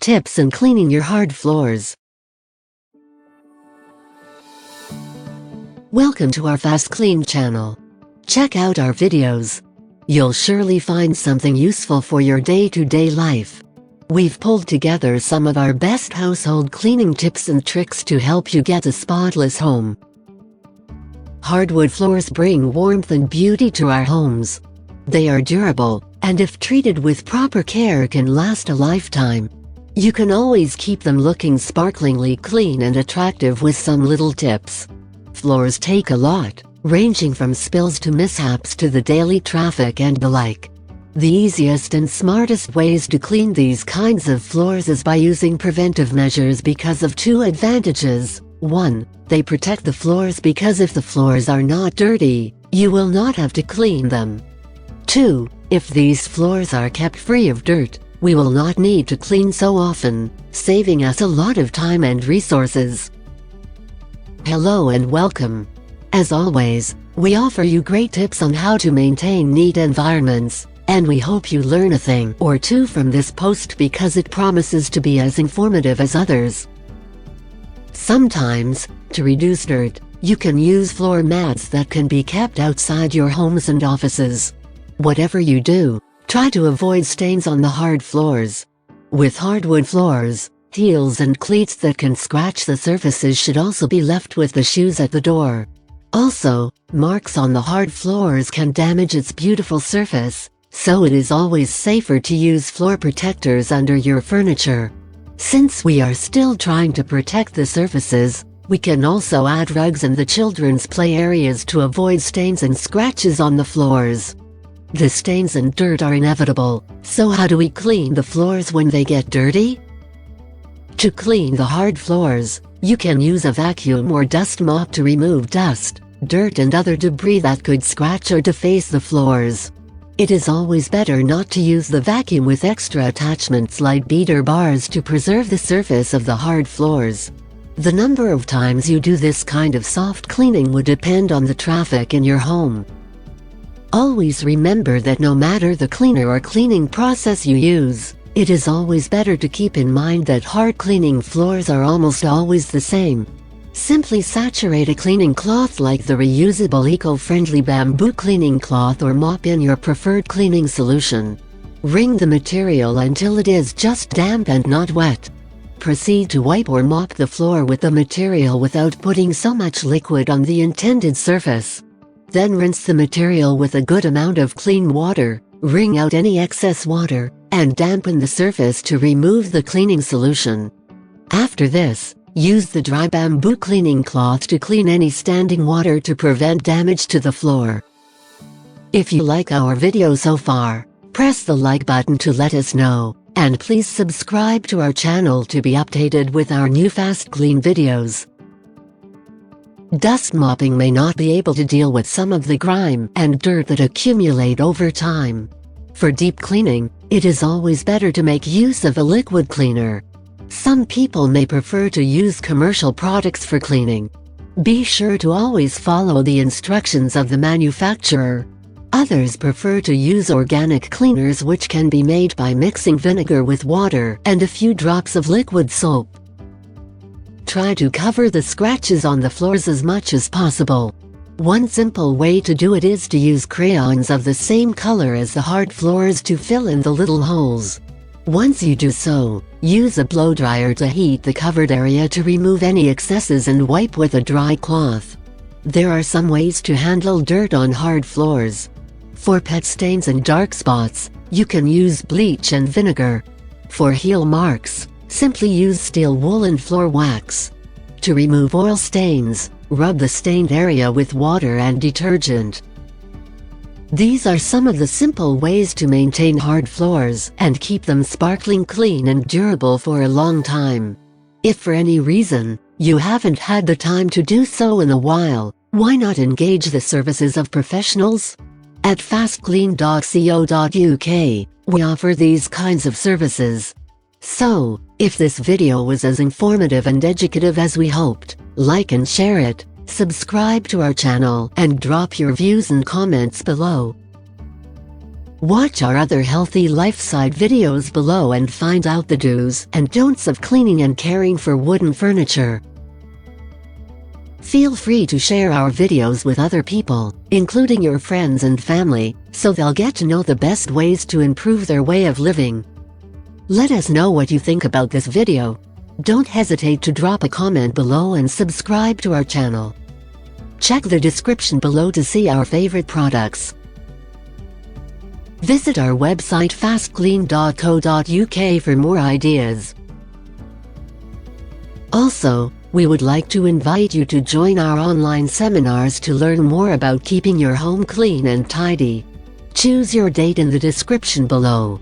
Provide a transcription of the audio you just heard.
Tips in cleaning your hard floors. Welcome to our FastKlean channel. Check out our videos. You'll surely find something useful for your day-to-day life. We've pulled together some of our best household cleaning tips and tricks to help you get a spotless home. Hardwood floors bring warmth and beauty to our homes. They are durable, and if treated with proper care can last a lifetime. You can always keep them looking sparklingly clean and attractive with some little tips. Floors take a lot, ranging from spills to mishaps to the daily traffic and the like. The easiest and smartest ways to clean these kinds of floors is by using preventive measures because of two advantages. 1. They protect the floors because if the floors are not dirty, you will not have to clean them. 2. If these floors are kept free of dirt, we will not need to clean so often, saving us a lot of time and resources. Hello and welcome. As always, we offer you great tips on how to maintain neat environments, and we hope you learn a thing or two from this post because it promises to be as informative as others. Sometimes, to reduce dirt, you can use floor mats that can be kept outside your homes and offices. Whatever you do, try to avoid stains on the hard floors. With hardwood floors, heels and cleats that can scratch the surfaces should also be left with the shoes at the door. Also, marks on the hard floors can damage its beautiful surface, so it is always safer to use floor protectors under your furniture. Since we are still trying to protect the surfaces, we can also add rugs in the children's play areas to avoid stains and scratches on the floors. The stains and dirt are inevitable, so how do we clean the floors when they get dirty? To clean the hard floors, you can use a vacuum or dust mop to remove dust, dirt and other debris that could scratch or deface the floors. It is always better not to use the vacuum with extra attachments like beater bars to preserve the surface of the hard floors. The number of times you do this kind of soft cleaning would depend on the traffic in your home. Always remember that no matter the cleaner or cleaning process you use, it is always better to keep in mind that hard cleaning floors are almost always the same. Simply saturate a cleaning cloth like the reusable eco-friendly bamboo cleaning cloth or mop in your preferred cleaning solution. Wring the material until it is just damp and not wet. Proceed to wipe or mop the floor with the material without putting so much liquid on the intended surface. Then rinse the material with a good amount of clean water, wring out any excess water, and dampen the surface to remove the cleaning solution. After this, use the dry bamboo cleaning cloth to clean any standing water to prevent damage to the floor. If you like our video so far, press the like button to let us know, and please subscribe to our channel to be updated with our new FastKlean videos. Dust mopping may not be able to deal with some of the grime and dirt that accumulate over time. For deep cleaning, it is always better to make use of a liquid cleaner. Some people may prefer to use commercial products for cleaning. Be sure to always follow the instructions of the manufacturer. Others prefer to use organic cleaners which can be made by mixing vinegar with water and a few drops of liquid soap. Try to cover the scratches on the floors as much as possible. One simple way to do it is to use crayons of the same color as the hard floors to fill in the little holes. Once you do so, use a blow dryer to heat the covered area to remove any excesses and wipe with a dry cloth. There are some ways to handle dirt on hard floors. For pet stains and dark spots, you can use bleach and vinegar. For heel marks, simply use steel wool and floor wax. To remove oil stains, rub the stained area with water and detergent. These are some of the simple ways to maintain hard floors and keep them sparkling clean and durable for a long time. If for any reason, you haven't had the time to do so in a while, why not engage the services of professionals? At fastklean.co.uk, we offer these kinds of services. So, if this video was as informative and educative as we hoped, like and share it, subscribe to our channel and drop your views and comments below. Watch our other healthy lifestyle videos below and find out the do's and don'ts of cleaning and caring for wooden furniture. Feel free to share our videos with other people, including your friends and family, so they'll get to know the best ways to improve their way of living. Let us know what you think about this video. Don't hesitate to drop a comment below and subscribe to our channel. Check the description below to see our favorite products. Visit our website FastKlean.co.uk for more ideas. Also, we would like to invite you to join our online seminars to learn more about keeping your home clean and tidy. Choose your date in the description below.